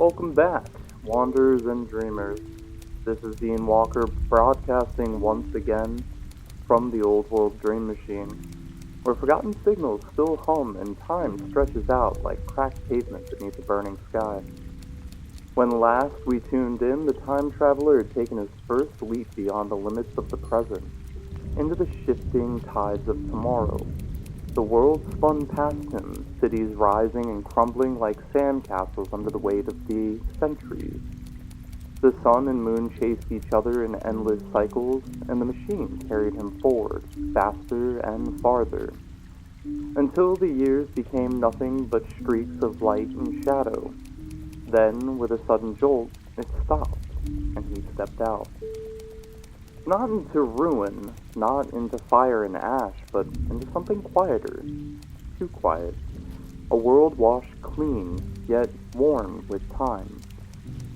Welcome back, wanderers and dreamers. This is Dean Walker broadcasting once again from the old world dream machine, where forgotten signals still hum and time stretches out like cracked pavement beneath a burning sky. When last we tuned in, the time traveler had taken his first leap beyond the limits of the present, into the shifting tides of tomorrow. The world spun past him, cities rising and crumbling like sandcastles under the weight of the centuries. The sun and moon chased each other in endless cycles, and the machine carried him forward, faster and farther, until the years became nothing but streaks of light and shadow. Then, with a sudden jolt, it stopped, and he stepped out. Not into ruin, not into fire and ash, but into something quieter. Too quiet. A world washed clean, yet worn with time.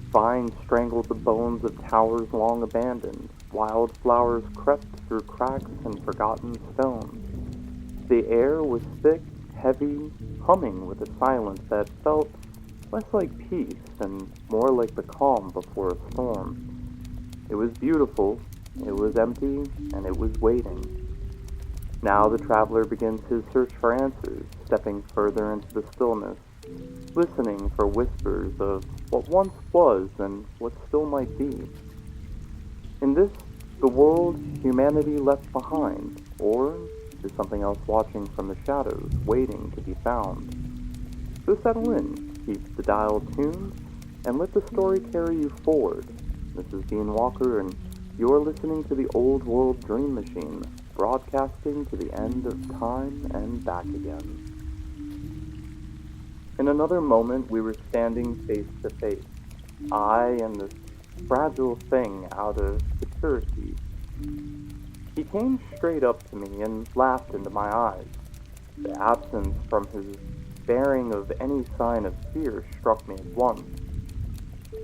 Vines strangled the bones of towers long abandoned. Wildflowers crept through cracks and forgotten stones. The air was thick, heavy, humming with a silence that felt less like peace and more like the calm before a storm. It was beautiful, it was empty, and it was waiting. Now the traveler begins his search for answers, stepping further into the stillness, listening for whispers of what once was and what still might be. In this, the world humanity left behind, or is something else watching from the shadows, waiting to be found. So settle in, keep the dial tuned, and let the story carry you forward. This is Dean Walker, and you're listening to the Old World Dream Machine, broadcasting to the end of time and back again. In another moment, we were standing face to face, I and this fragile thing out of security. He came straight up to me and laughed into my eyes. The absence from his bearing of any sign of fear struck me at once.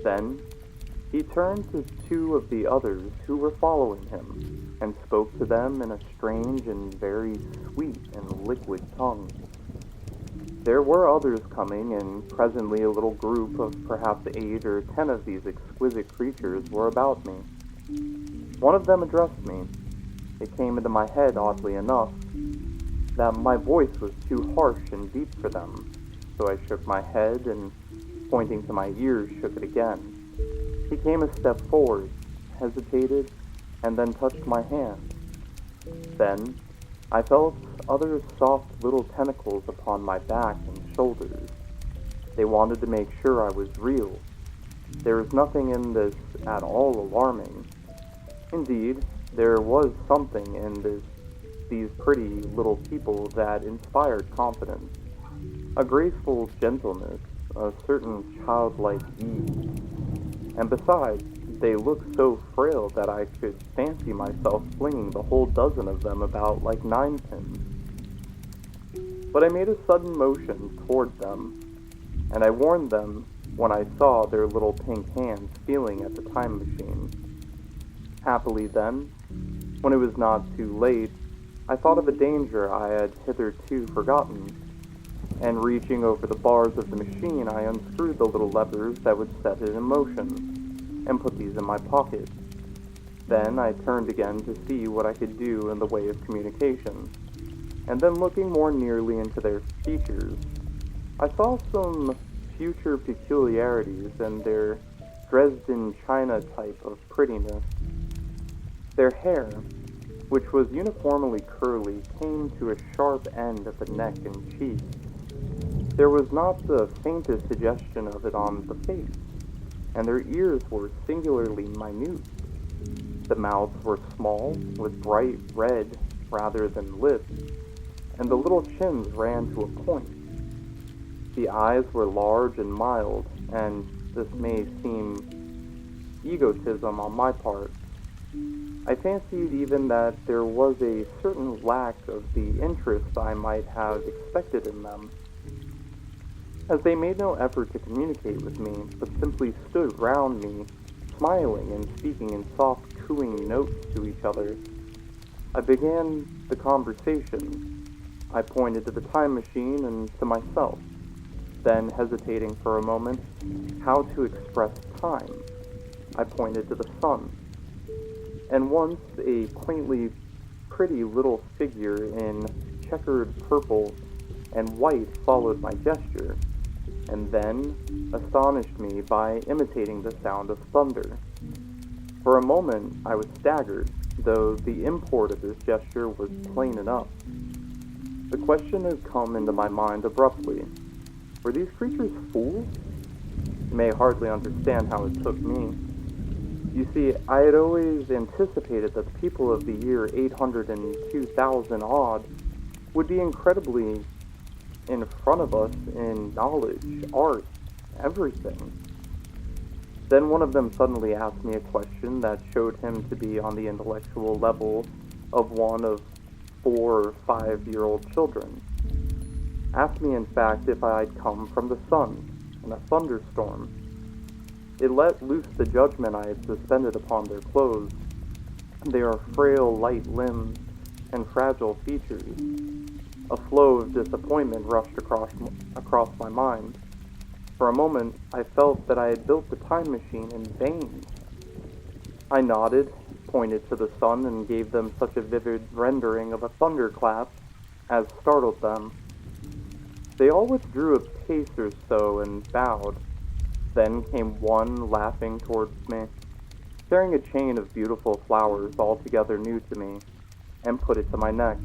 Then, he turned to two of the others who were following him, and spoke to them in a strange and very sweet and liquid tongue. There were others coming, and presently a little group of perhaps 8 or 10 of these exquisite creatures were about me. One of them addressed me. It came into my head, oddly enough, that my voice was too harsh and deep for them, so I shook my head and, pointing to my ears, shook it again. He came a step forward, hesitated, and then touched my hand. Then, I felt other soft little tentacles upon my back and shoulders. They wanted to make sure I was real. There was nothing in this at all alarming. Indeed, there was something in these pretty little people that inspired confidence. A graceful gentleness, a certain childlike ease. And besides, they looked so frail that I could fancy myself flinging the whole dozen of them about like ninepins. But I made a sudden motion toward them, and I warned them when I saw their little pink hands feeling at the time machine. Happily then, when it was not too late, I thought of a danger I had hitherto forgotten, and reaching over the bars of the machine, I unscrewed the little levers that would set it in motion, and put these in my pocket. Then I turned again to see what I could do in the way of communication, and then looking more nearly into their features, I saw some future peculiarities in their Dresden China type of prettiness. Their hair, which was uniformly curly, came to a sharp end at the neck and cheeks. There was not the faintest suggestion of it on the face, and their ears were singularly minute. The mouths were small, with bright red rather than lips, and the little chins ran to a point. The eyes were large and mild, and this may seem egotism on my part. I fancied even that there was a certain lack of the interest I might have expected in them, as they made no effort to communicate with me, but simply stood round me, smiling and speaking in soft cooing notes to each other. I began the conversation. I pointed to the time machine and to myself. Then, hesitating for a moment, how to express time, I pointed to the sun. And once a quaintly pretty little figure in checkered purple and white followed my gesture, and then astonished me by imitating the sound of thunder. For a moment I was staggered, though the import of this gesture was plain enough. The question had come into my mind abruptly. Were these creatures fools? You may hardly understand how it took me. You see, I had always anticipated that the people of the year 802,000 odd would be incredibly in front of us in knowledge, art, everything. Then one of them suddenly asked me a question that showed him to be on the intellectual level of one of 4 or 5-year-old children. Asked me, in fact, if I had come from the sun in a thunderstorm. It let loose the judgment I had suspended upon their clothes. They are frail, light limbs and fragile features. A flow of disappointment rushed across my mind. For a moment, I felt that I had built the time machine in vain. I nodded, pointed to the sun, and gave them such a vivid rendering of a thunderclap as startled them. They all withdrew a pace or so and bowed. Then came one laughing towards me, carrying a chain of beautiful flowers altogether new to me, and put it to my neck.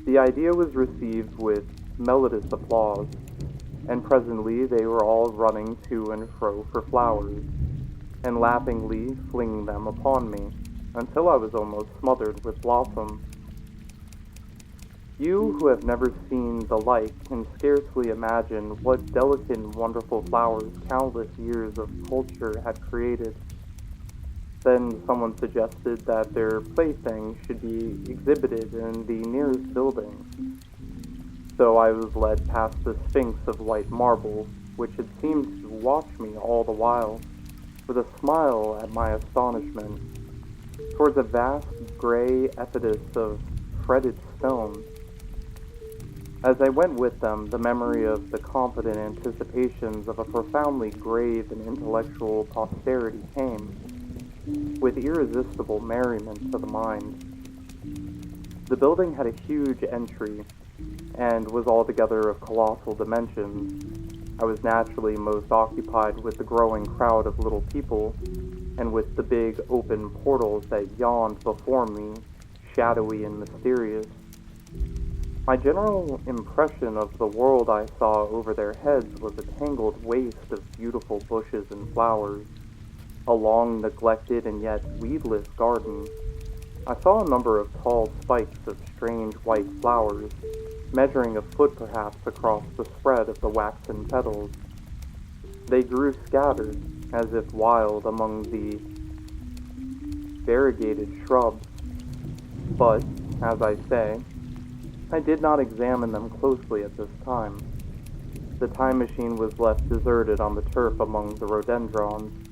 The idea was received with melodious applause, and presently they were all running to and fro for flowers, and laughingly flinging them upon me, until I was almost smothered with blossom. You who have never seen the like can scarcely imagine what delicate and wonderful flowers countless years of culture had created. Then someone suggested that their plaything should be exhibited in the nearest building. So I was led past the sphinx of white marble, which had seemed to watch me all the while, with a smile at my astonishment, towards a vast gray edifice of fretted stone. As I went with them, the memory of the confident anticipations of a profoundly grave and intellectual posterity came, with irresistible merriment to the mind. The building had a huge entry, and was altogether of colossal dimensions. I was naturally most occupied with the growing crowd of little people, and with the big open portals that yawned before me, shadowy and mysterious. My general impression of the world I saw over their heads was a tangled waste of beautiful bushes and flowers, a long neglected and yet weedless garden. I saw a number of tall spikes of strange white flowers, measuring a foot perhaps across the spread of the waxen petals. They grew scattered, as if wild, among the variegated shrubs, but, as I say, I did not examine them closely at this time. The time machine was left deserted on the turf among the rhododendrons.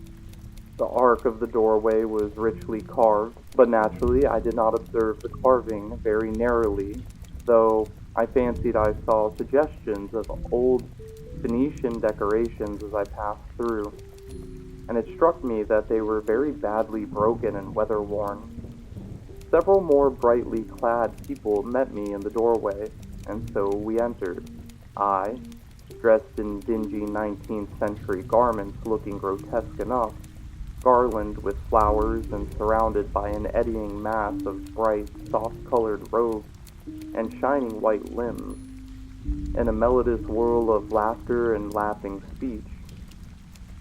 The arc of the doorway was richly carved, but naturally I did not observe the carving very narrowly, though I fancied I saw suggestions of old Venetian decorations as I passed through, and it struck me that they were very badly broken and weather-worn. Several more brightly clad people met me in the doorway, and so we entered. I, dressed in dingy 19th century garments looking grotesque enough, garlanded with flowers and surrounded by an eddying mass of bright, soft-colored robes and shining white limbs, in a melodious whirl of laughter and laughing speech.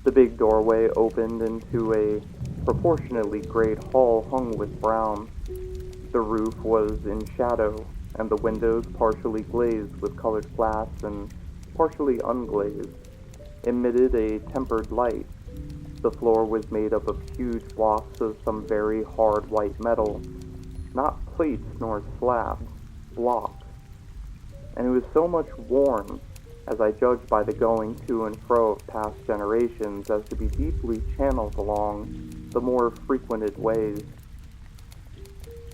The big doorway opened into a proportionately great hall hung with brown. The roof was in shadow, and the windows, partially glazed with colored glass and partially unglazed, emitted a tempered light. The floor was made up of huge blocks of some very hard white metal, not plates nor slabs, blocks, and it was so much worn, as I judged by the going to and fro of past generations, as to be deeply channeled along the more frequented ways.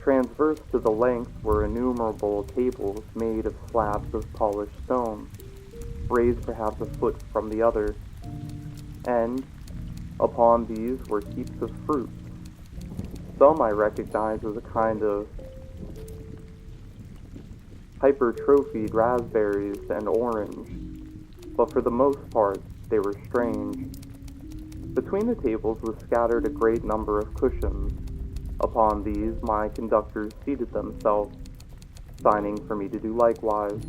Transverse to the length were innumerable tables made of slabs of polished stone, raised perhaps a foot from the other, and upon these were heaps of fruit. Some I recognized as a kind of hypertrophied raspberries and orange, but for the most part they were strange. Between the tables was scattered a great number of cushions. Upon these my conductors seated themselves, signing for me to do likewise.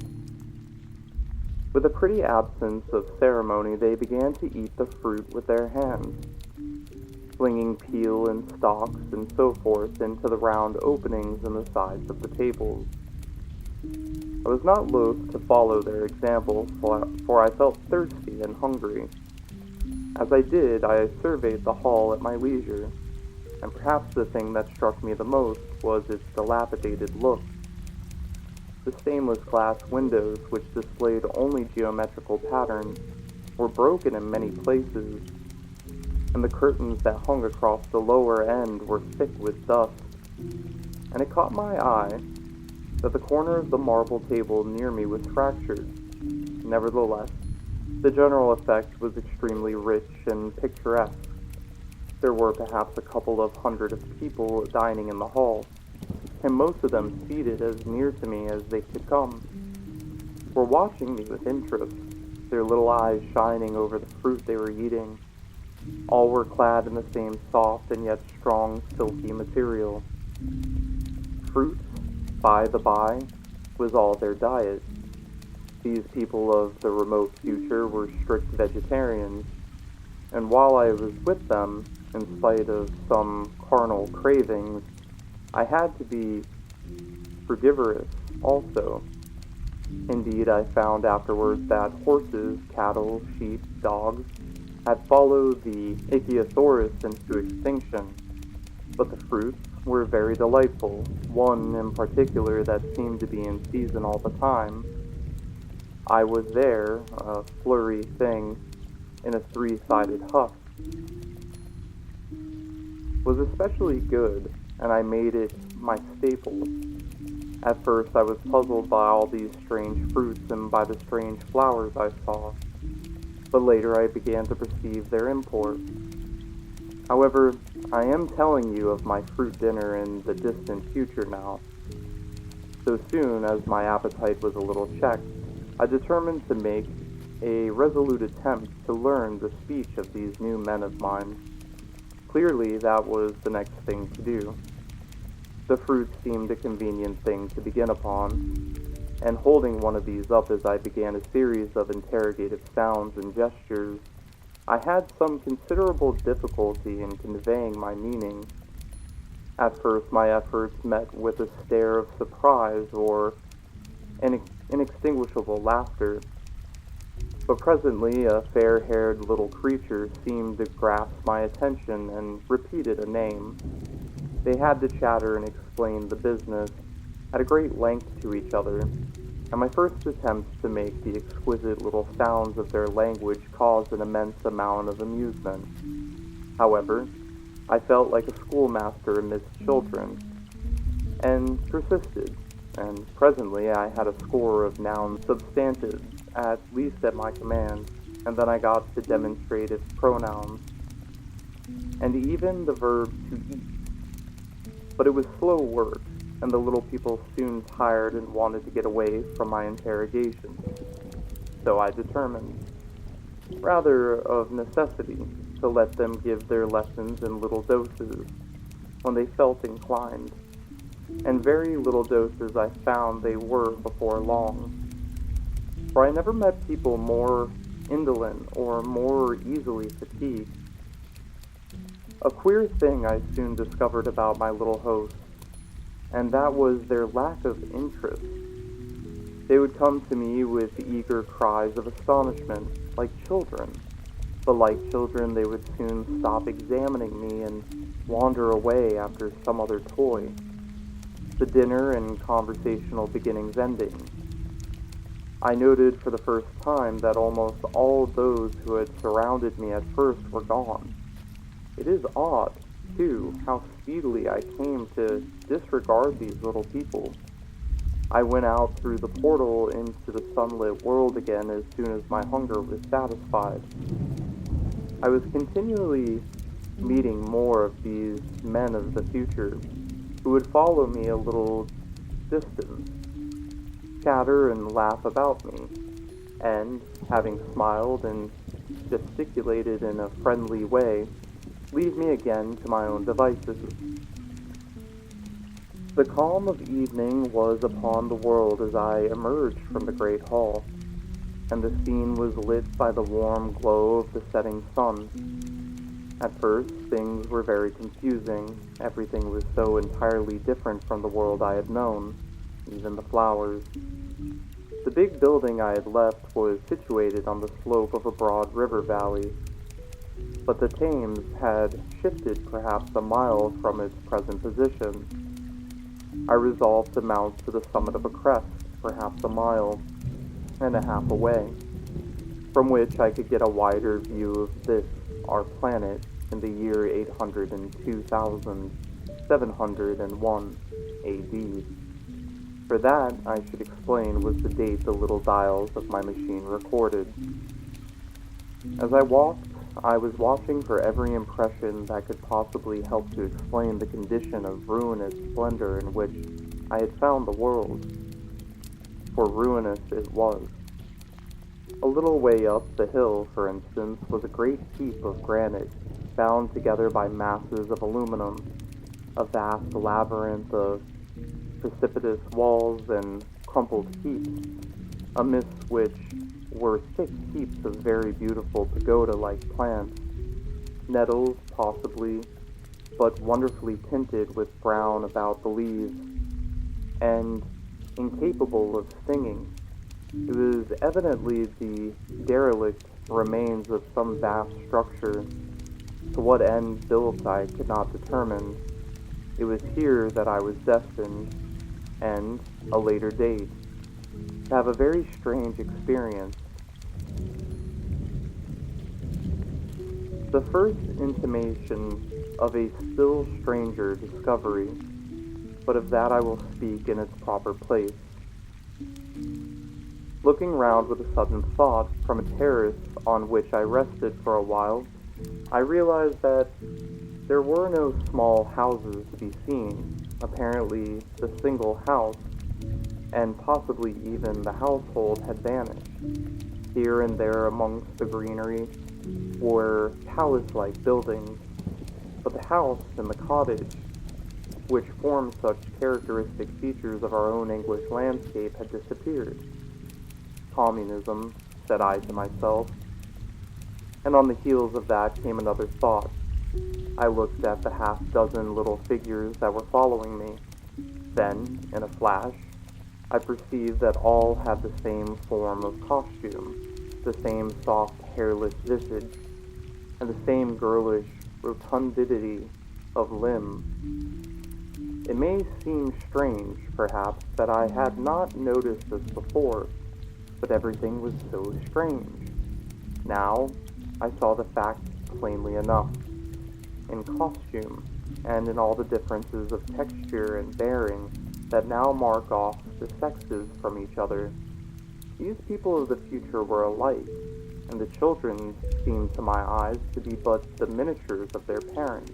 With a pretty absence of ceremony, they began to eat the fruit with their hands, flinging peel and stalks and so forth into the round openings in the sides of the tables. I was not loath to follow their example, for I felt thirsty and hungry. As I did, I surveyed the hall at my leisure, and perhaps the thing that struck me the most was its dilapidated look. The stainless glass windows, which displayed only geometrical patterns, were broken in many places, and the curtains that hung across the lower end were thick with dust. And it caught my eye that the corner of the marble table near me was fractured. Nevertheless, the general effect was extremely rich and picturesque. There were perhaps a couple of hundred of people dining in the hall, and most of them seated as near to me as they could come, were watching me with interest, their little eyes shining over the fruit they were eating. All were clad in the same soft and yet strong, silky material. Fruit, by the by, was all their diet. These people of the remote future were strict vegetarians, and while I was with them, in spite of some carnal cravings, I had to be frugivorous also. Indeed, I found afterwards that horses, cattle, sheep, dogs had followed the Ichthyosaurus into extinction, but the fruits were very delightful, one in particular that seemed to be in season all the time. I was there, a flurry thing, in a three-sided husk, was especially good, and I made it my staple. At first I was puzzled by all these strange fruits and by the strange flowers I saw, but later I began to perceive their import. However, I am telling you of my fruit dinner in the distant future now. So soon as my appetite was a little checked, I determined to make a resolute attempt to learn the speech of these new men of mine. Clearly, that was the next thing to do. The fruit seemed a convenient thing to begin upon, and holding one of these up as I began a series of interrogative sounds and gestures, I had some considerable difficulty in conveying my meaning. At first, my efforts met with a stare of surprise or an inextinguishable laughter, but presently a fair-haired little creature seemed to grasp my attention and repeated a name. They had to chatter and explain the business at a great length to each other, and my first attempts to make the exquisite little sounds of their language caused an immense amount of amusement. However, I felt like a schoolmaster amidst children, and persisted, and presently I had a score of noun substantives, at least at my command, and then I got to demonstrative pronouns, and even the verb to eat. But it was slow work, and the little people soon tired and wanted to get away from my interrogation. So I determined, rather of necessity, to let them give their lessons in little doses when they felt inclined, and very little doses I found they were before long. For I never met people more indolent or more easily fatigued. A queer thing I soon discovered about my little hosts, and that was their lack of interest. They would come to me with eager cries of astonishment, like children, but like children they would soon stop examining me and wander away after some other toy, the dinner and conversational beginnings ending. I noted for the first time that almost all those who had surrounded me at first were gone. It is odd, too, how speedily I came to disregard these little people. I went out through the portal into the sunlit world again as soon as my hunger was satisfied. I was continually meeting more of these men of the future who would follow me a little distance, chatter and laugh about me, and, having smiled and gesticulated in a friendly way, leave me again to my own devices. The calm of evening was upon the world as I emerged from the great hall, and the scene was lit by the warm glow of the setting sun. At first, things were very confusing. Everything was so entirely different from the world I had known, even the flowers. The big building I had left was situated on the slope of a broad river valley, but the Thames had shifted perhaps a mile from its present position. I resolved to mount to the summit of a crest, perhaps a mile and a half away, from which I could get a wider view of this, our planet, in the year 802,701 AD. For that, I should explain, was the date the little dials of my machine recorded. As I walked, I was watching for every impression that could possibly help to explain the condition of ruinous splendor in which I had found the world. For ruinous it was. A little way up the hill, for instance, was a great heap of granite, bound together by masses of aluminum, a vast labyrinth of precipitous walls and crumpled heaps, amidst which were thick heaps of very beautiful pagoda-like plants, nettles possibly, but wonderfully tinted with brown about the leaves, and incapable of stinging. It was evidently the derelict remains of some vast structure. To what end built I could not determine. It was here that I was destined, and, a later date, to have a very strange experience. The first intimation of a still stranger discovery, but of that I will speak in its proper place. Looking round with a sudden thought from a terrace on which I rested for a while, I realized that there were no small houses to be seen. Apparently, the single house, and possibly even the household, had vanished. Here and there amongst the greenery were palace-like buildings, but the house and the cottage, which formed such characteristic features of our own English landscape, had disappeared. Communism, said I to myself, and on the heels of that came another thought. I looked at the half-dozen little figures that were following me. Then, in a flash, I perceived that all had the same form of costume, the same soft, hairless visage, and the same girlish rotundity of limb. It may seem strange, perhaps, that I had not noticed this before, but everything was so strange. Now, I saw the fact plainly enough. In costume, and in all the differences of texture and bearing that now mark off the sexes from each other, these people of the future were alike, and the children seemed to my eyes to be but the miniatures of their parents.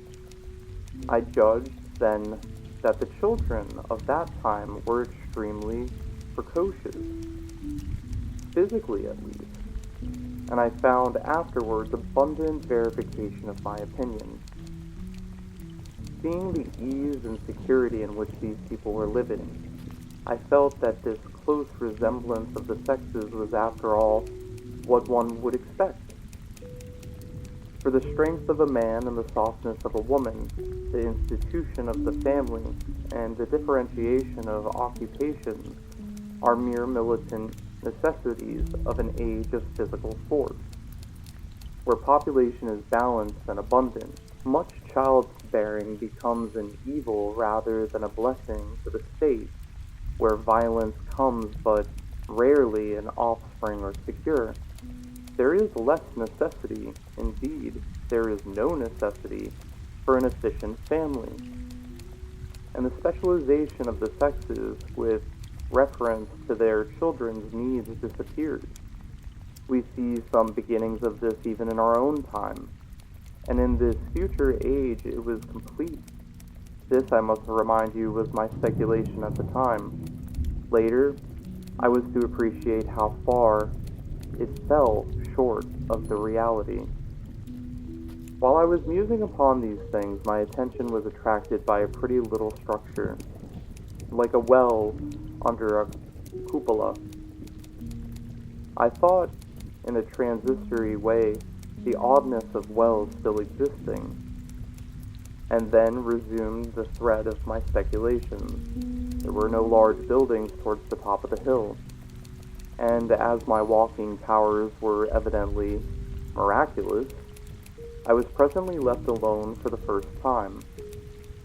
I judged, then, that the children of that time were extremely precocious, physically at least, and I found afterwards abundant verification of my opinion. Seeing the ease and security in which these people were living, I felt that this close resemblance of the sexes was, after all, what one would expect. For the strength of a man and the softness of a woman, the institution of the family, and the differentiation of occupations are mere militant necessities of an age of physical force. Where population is balanced and abundant, much childbearing becomes an evil rather than a blessing to the state. Where violence comes but rarely and offspring are secure, there is less necessity, indeed, there is no necessity, for an efficient family. And the specialization of the sexes, with reference to their children's needs disappeared. We see some beginnings of this even in our own time, and in this future age it was complete. This, I must remind you, was my speculation at the time. Later, I was to appreciate how far it fell short of the reality. While I was musing upon these things, my attention was attracted by a pretty little structure, like a well under a cupola. I thought, in a transitory way, the oddness of wells still existing, and then resumed the thread of my speculations. There were no large buildings towards the top of the hill, and as my walking powers were evidently miraculous, I was presently left alone for the first time.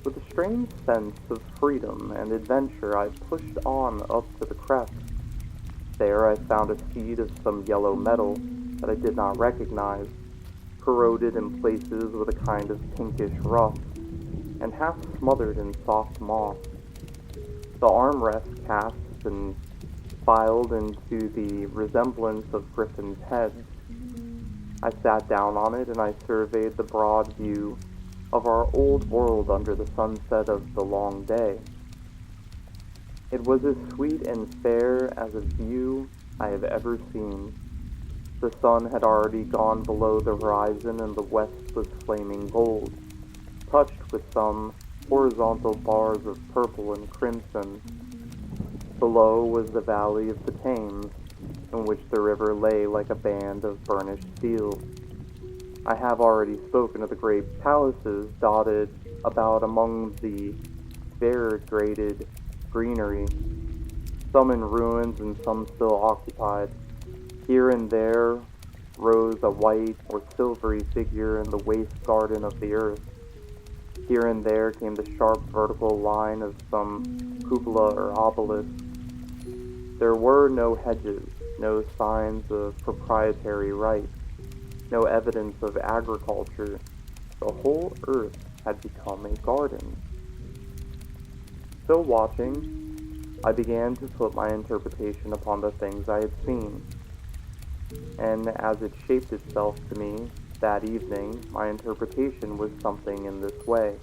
With a strange sense of freedom and adventure, I pushed on up to the crest. There I found a seed of some yellow metal that I did not recognize, corroded in places with a kind of pinkish rust, and half smothered in soft moss. The armrest cast and filed into the resemblance of griffins' heads. I sat down on it and I surveyed the broad view of our old world under the sunset of the long day. It was as sweet and fair as a view I have ever seen. The sun had already gone below the horizon and the west was flaming gold, touched with some horizontal bars of purple and crimson. Below was the valley of the Thames, in which the river lay like a band of burnished steel. I have already spoken of the great palaces dotted about among the variegated greenery, some in ruins and some still occupied. Here and there rose a white or silvery figure in the waste garden of the earth. Here and there came the sharp vertical line of some cupola or obelisk. There were no hedges, no signs of proprietary right, no evidence of agriculture. The whole earth had become a garden. Still watching, I began to put my interpretation upon the things I had seen. And as it shaped itself to me that evening, my interpretation was something in this way.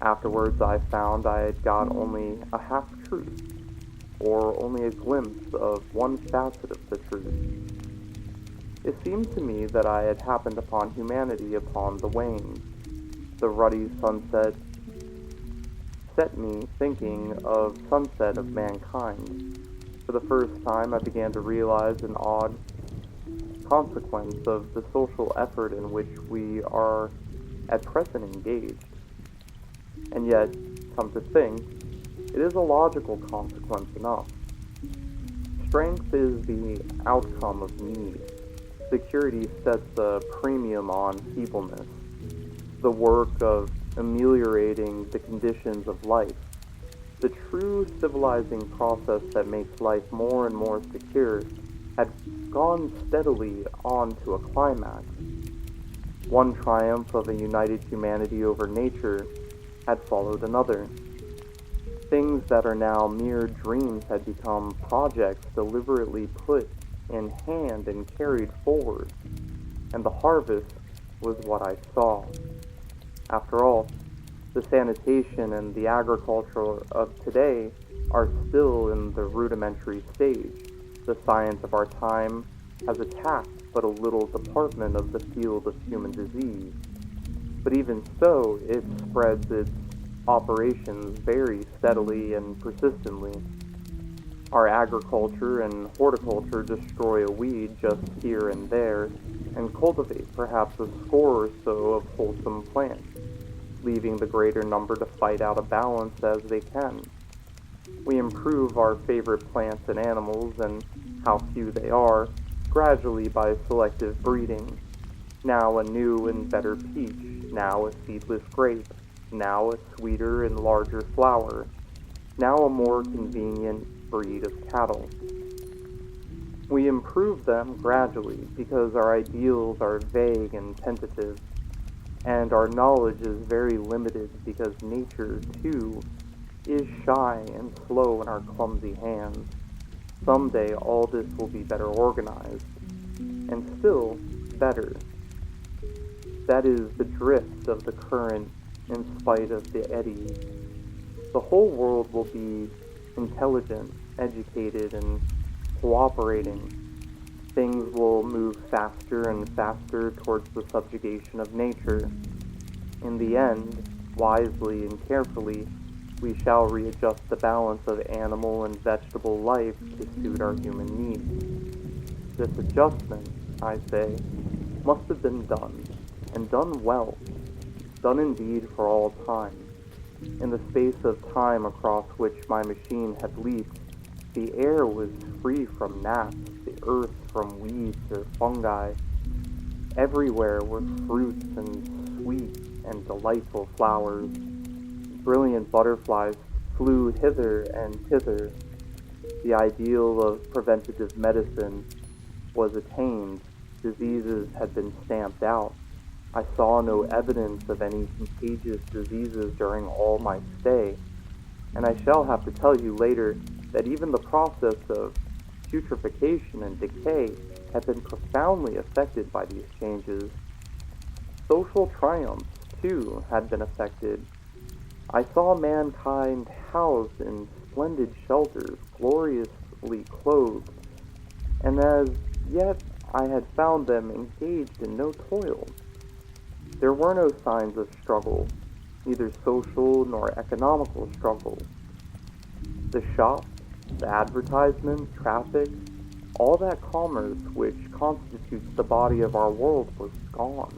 Afterwards, I found I had got only a half-truth, or only a glimpse of one facet of the truth. It seemed to me that I had happened upon humanity upon the wane. The ruddy sunset set me thinking of sunset of mankind. For the first time, I began to realize an odd consequence of the social effort in which we are at present engaged. And yet, come to think, it is a logical consequence enough. Strength is the outcome of need. Security sets a premium on feebleness. The work of ameliorating the conditions of life, the true civilizing process that makes life more and more secure, had gone steadily on to a climax. One triumph of a united humanity over nature had followed another. Things that are now mere dreams had become projects deliberately put in hand and carried forward, and the harvest was what I saw. After all, the sanitation and the agriculture of today are still in the rudimentary stage. The science of our time has attacked but a little department of the field of human disease. But even so, it spreads its operations very steadily and persistently. Our agriculture and horticulture destroy a weed just here and there, and cultivate perhaps a score or so of wholesome plants, leaving the greater number to fight out a balance as they can. We improve our favorite plants and animals, and how few they are, gradually by selective breeding. Now a new and better peach, now a seedless grape, now a sweeter and larger flower, now a more convenient breed of cattle. We improve them gradually because our ideals are vague and tentative, and our knowledge is very limited because nature, too, is shy and slow in our clumsy hands. Someday all this will be better organized, and still better. That is the drift of the current in spite of the eddy. The whole world will be intelligent, educated, and cooperating. Things will move faster and faster towards the subjugation of nature. In the end, wisely and carefully, we shall readjust the balance of animal and vegetable life to suit our human needs. This adjustment, I say, must have been done, and done well, done indeed for all time. In the space of time across which my machine had leaped, the air was free from gnats, the earth from weeds or fungi. Everywhere were fruits and sweet and delightful flowers. Brilliant butterflies flew hither and thither. The ideal of preventative medicine was attained. Diseases had been stamped out. I saw no evidence of any contagious diseases during all my stay, and I shall have to tell you later that even the process of putrefaction and decay had been profoundly affected by these changes. Social triumphs, too, had been affected. I saw mankind housed in splendid shelters, gloriously clothed, and as yet I had found them engaged in no toil. There were no signs of struggle, neither social nor economical struggle. The shop, the advertisement, traffic, all that commerce which constitutes the body of our world was gone.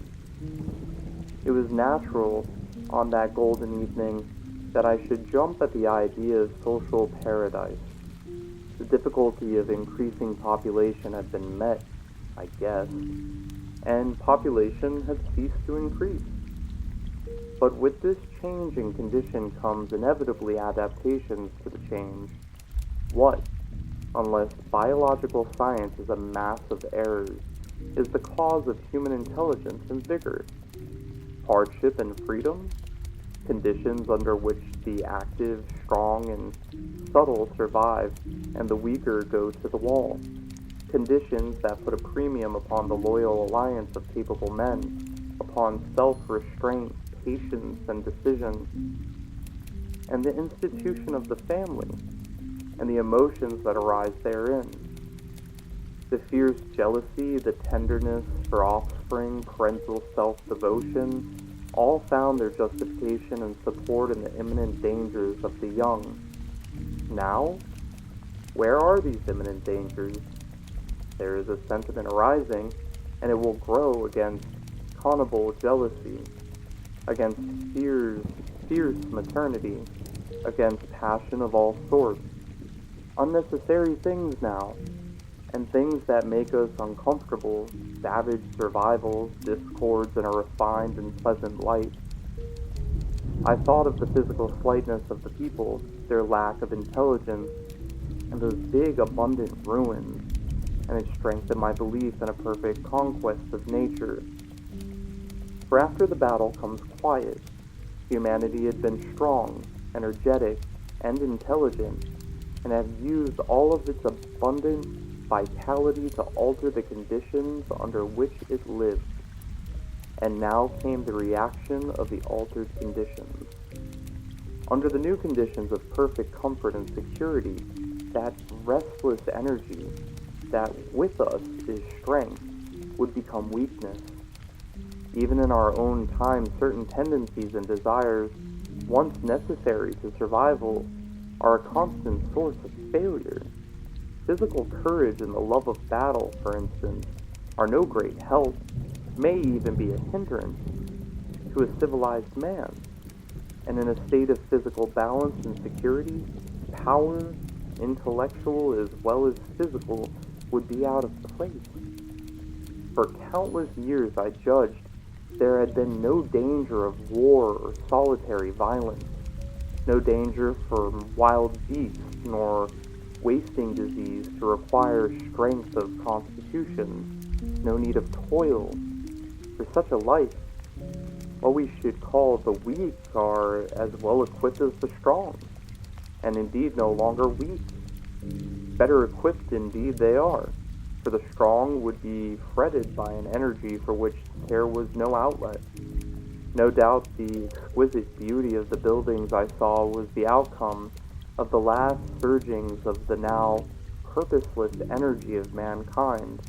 It was natural, on that golden evening, that I should jump at the idea of social paradise. The difficulty of increasing population had been met, I guessed, and population had ceased to increase. But with this change in condition comes inevitably adaptations to the change. What, unless biological science is a mass of errors, is the cause of human intelligence and vigor? Hardship and freedom? Conditions under which the active, strong, and subtle survive, and the weaker go to the wall. Conditions that put a premium upon the loyal alliance of capable men, upon self-restraint, patience, and decision, and the institution of the family, and the emotions that arise therein. The fierce jealousy, the tenderness for offspring, parental self-devotion, all found their justification and support in the imminent dangers of the young. Now, where are these imminent dangers? There is a sentiment arising, and it will grow against connubal jealousy, against fierce maternity, against passion of all sorts. Unnecessary things now, and things that make us uncomfortable, savage survivals, discords in a refined and pleasant light. I thought of the physical slightness of the people, their lack of intelligence, and those big, abundant ruins, and it strengthened my belief in a perfect conquest of nature. For after the battle comes quiet. Humanity had been strong, energetic, and intelligent, and had used all of its abundant vitality to alter the conditions under which it lived. And now came the reaction of the altered conditions. Under the new conditions of perfect comfort and security, that restless energy, that with us is strength, would become weakness. Even in our own time, certain tendencies and desires, once necessary to survival, are a constant source of failure. Physical courage and the love of battle, for instance, are no great help, may even be a hindrance to a civilized man. And in a state of physical balance and security, power, intellectual as well as physical, would be out of place. For countless years I judged there had been no danger of war or solitary violence, no danger from wild beasts, nor wasting disease to require strength of constitution, no need of toil for such a life. What we should call the weak are as well equipped as the strong. and indeed no longer weak. Better equipped indeed they are, for the strong would be fretted by an energy for which there was no outlet. No doubt the exquisite beauty of the buildings I saw was the outcome of the last surgings of the now purposeless energy of mankind,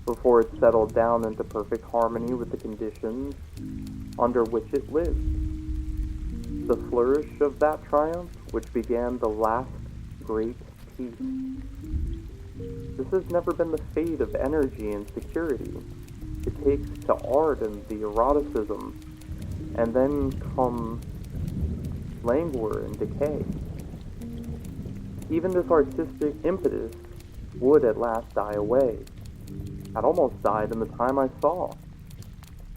before it settled down into perfect harmony with the conditions under which it lived. The flourish of that triumph which began the last great peace. This has never been the fate of energy and security. It takes to art and the eroticism, and then come languor and decay. Even this artistic impetus would at last die away, had almost died in the time I saw.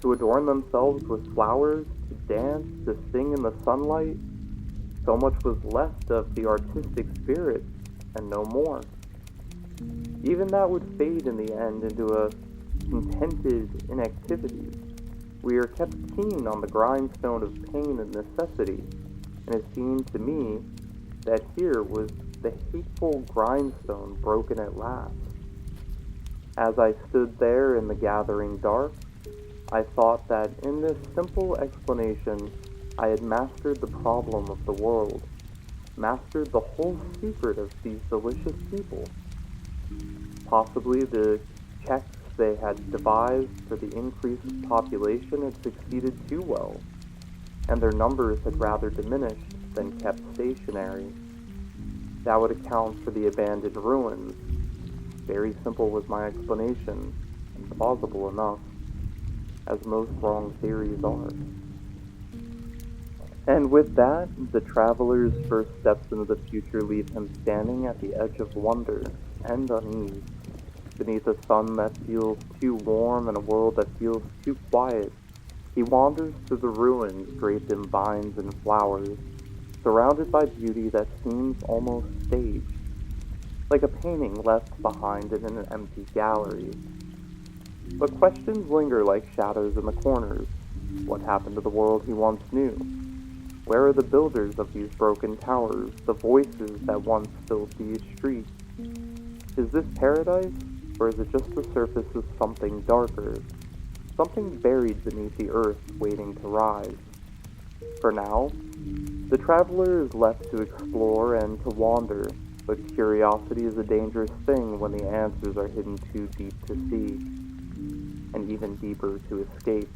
To adorn themselves with flowers, to dance, to sing in the sunlight, so much was left of the artistic spirit, and no more. Even that would fade in the end into a contented inactivity. We are kept keen on the grindstone of pain and necessity, and it seemed to me that here was the hateful grindstone broken at last. As I stood there in the gathering dark, I thought that in this simple explanation I had mastered the problem of the world, mastered the whole secret of these delicious people. Possibly the checks they had devised for the increase of population had succeeded too well, and their numbers had rather diminished than kept stationary. That would account for the abandoned ruins. Very simple was my explanation, and plausible enough, as most wrong theories are. And with that, the traveler's first steps into the future leave him standing at the edge of wonder and unease, beneath a sun that feels too warm and a world that feels too quiet. He wanders through the ruins draped in vines and flowers, surrounded by beauty that seems almost staged, like a painting left behind in an empty gallery. But questions linger like shadows in the corners. What happened to the world he once knew? Where are the builders of these broken towers, the voices that once filled these streets? Is this paradise, or is it just the surface of something darker, something buried beneath the earth waiting to rise? For now, the traveler is left to explore and to wander, but curiosity is a dangerous thing when the answers are hidden too deep to see, and even deeper to escape.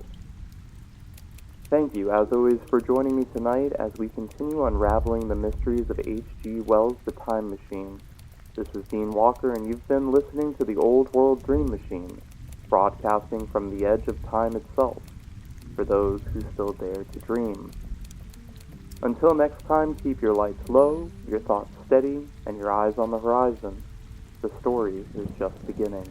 Thank you, as always, for joining me tonight as we continue unraveling the mysteries of H.G. Wells' The Time Machine. This is Dean Walker, and you've been listening to the Old World Dream Machine, broadcasting from the edge of time itself, for those who still dare to dream. Until next time, keep your lights low, your thoughts steady, and your eyes on the horizon. The story is just beginning.